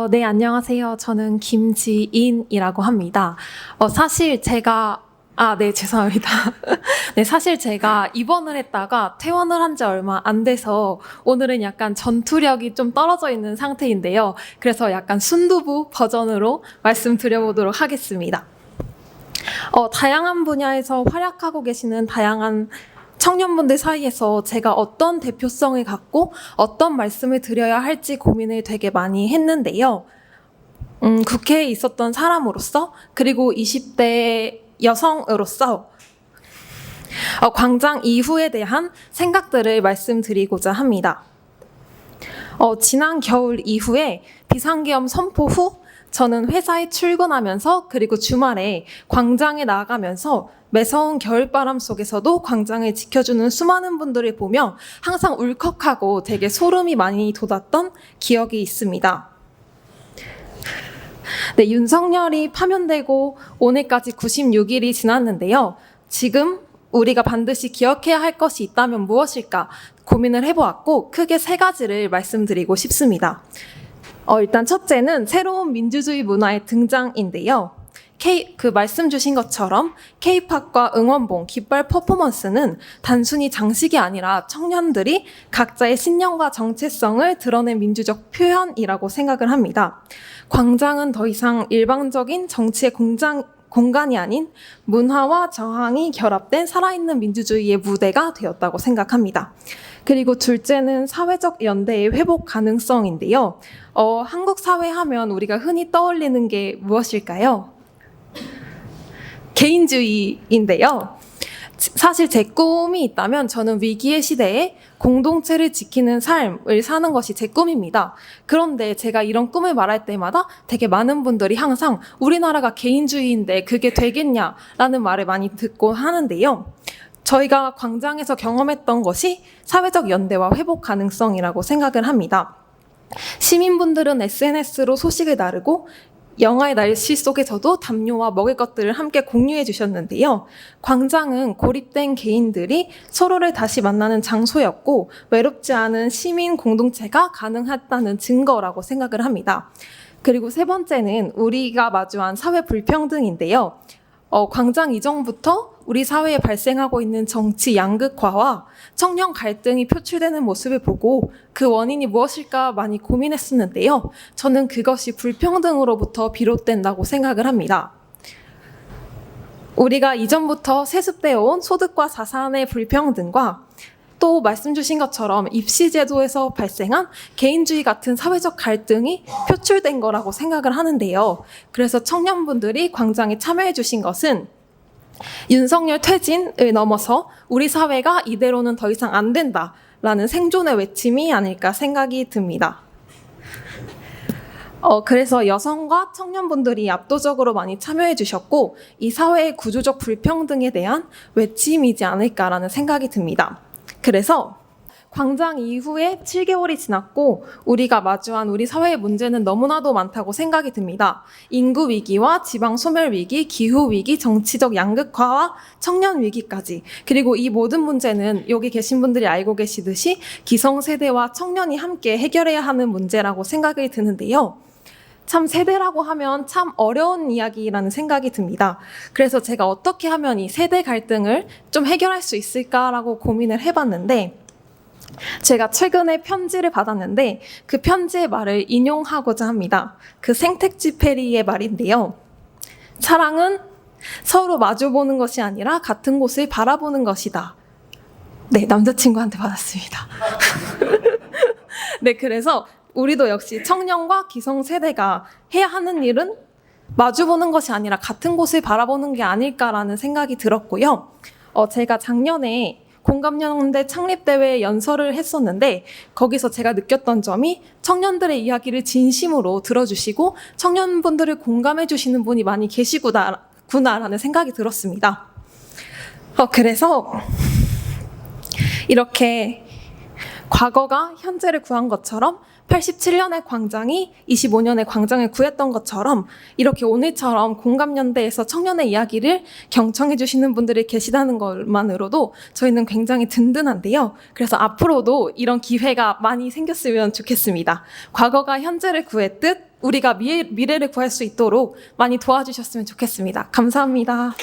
네, 안녕하세요. 저는 김지인이라고 합니다. 사실 제가, 네, 죄송합니다. 네, 사실 제가 입원을 했다가 퇴원을 한 지 얼마 안 돼서 오늘은 약간 전투력이 좀 떨어져 있는 상태인데요. 그래서 약간 순두부 버전으로 말씀드려보도록 하겠습니다. 다양한 분야에서 활약하고 계시는 다양한 청년분들 사이에서 제가 어떤 대표성을 갖고 어떤 말씀을 드려야 할지 고민을 되게 많이 했는데요. 국회에 있었던 사람으로서 그리고 20대 여성으로서 광장 이후에 대한 생각들을 말씀드리고자 합니다. 지난 겨울 이후에 비상계엄 선포 후 저는 회사에 출근하면서 그리고 주말에 광장에 나가면서 매서운 겨울바람 속에서도 광장을 지켜주는 수많은 분들을 보며 항상 울컥하고 되게 소름이 많이 돋았던 기억이 있습니다. 네, 윤석열이 파면되고 오늘까지 96일이 지났는데요. 지금 우리가 반드시 기억해야 할 것이 있다면 무엇일까 고민을 해보았고 크게 세 가지를 말씀드리고 싶습니다. 일단 첫째는 새로운 민주주의 문화의 등장인데요. 말씀 주신 것처럼 K-팝과 응원봉, 깃발 퍼포먼스는 단순히 장식이 아니라 청년들이 각자의 신념과 정체성을 드러낸 민주적 표현이라고 생각을 합니다. 광장은 더 이상 일방적인 정치의 공간이 아닌 문화와 저항이 결합된 살아있는 민주주의의 무대가 되었다고 생각합니다. 그리고 둘째는 사회적 연대의 회복 가능성인데요. 한국 사회 하면 우리가 흔히 떠올리는 게 무엇일까요? 개인주의인데요. 사실 제 꿈이 있다면 저는 위기의 시대에 공동체를 지키는 삶을 사는 것이 제 꿈입니다. 그런데 제가 이런 꿈을 말할 때마다 되게 많은 분들이 항상 우리나라가 개인주의인데 그게 되겠냐라는 말을 많이 듣고 하는데요. 저희가 광장에서 경험했던 것이 사회적 연대와 회복 가능성이라고 생각을 합니다. 시민분들은 SNS로 소식을 나르고 영하의 날씨 속에서도 담요와 먹을 것들을 함께 공유해 주셨는데요. 광장은 고립된 개인들이 서로를 다시 만나는 장소였고 외롭지 않은 시민 공동체가 가능했다는 증거라고 생각을 합니다. 그리고 세 번째는 우리가 마주한 사회 불평등인데요. 광장 이전부터 우리 사회에 발생하고 있는 정치 양극화와 청년 갈등이 표출되는 모습을 보고 그 원인이 무엇일까 많이 고민했었는데요. 저는 그것이 불평등으로부터 비롯된다고 생각을 합니다. 우리가 이전부터 세습되어 온 소득과 자산의 불평등과 또 말씀 주신 것처럼 입시제도에서 발생한 개인주의 같은 사회적 갈등이 표출된 거라고 생각을 하는데요. 그래서 청년분들이 광장에 참여해 주신 것은 윤석열 퇴진을 넘어서 우리 사회가 이대로는 더 이상 안 된다라는 생존의 외침이 아닐까 생각이 듭니다. 그래서 여성과 청년분들이 압도적으로 많이 참여해 주셨고 이 사회의 구조적 불평등에 대한 외침이지 않을까라는 생각이 듭니다. 그래서 광장 이후에 7개월이 지났고 우리가 마주한 우리 사회의 문제는 너무나도 많다고 생각이 듭니다. 인구 위기와 지방 소멸 위기, 기후 위기, 정치적 양극화와 청년 위기까지. 그리고 이 모든 문제는 여기 계신 분들이 알고 계시듯이 기성세대와 청년이 함께 해결해야 하는 문제라고 생각이 드는데요. 참 세대라고 하면 참 어려운 이야기라는 생각이 듭니다. 그래서 제가 어떻게 하면 이 세대 갈등을 좀 해결할 수 있을까라고 고민을 해봤는데 제가 최근에 편지를 받았는데 그 편지의 말을 인용하고자 합니다. 그 생텍쥐 페리의 말인데요. 사랑은 서로 마주보는 것이 아니라 같은 곳을 바라보는 것이다. 네, 남자친구한테 받았습니다. 네, 그래서 우리도 역시 청년과 기성세대가 해야 하는 일은 마주보는 것이 아니라 같은 곳을 바라보는 게 아닐까라는 생각이 들었고요. 제가 작년에 공감연대 창립대회에 연설을 했었는데 거기서 제가 느꼈던 점이 청년들의 이야기를 진심으로 들어주시고 청년분들을 공감해 주시는 분이 많이 계시구나라는 생각이 들었습니다. 그래서 이렇게 과거가 현재를 구한 것처럼 87년의 광장이 25년의 광장을 구했던 것처럼 이렇게 오늘처럼 공감연대에서 청년의 이야기를 경청해 주시는 분들이 계시다는 것만으로도 저희는 굉장히 든든한데요. 그래서 앞으로도 이런 기회가 많이 생겼으면 좋겠습니다. 과거가 현재를 구했듯 우리가 미래를 구할 수 있도록 많이 도와주셨으면 좋겠습니다. 감사합니다.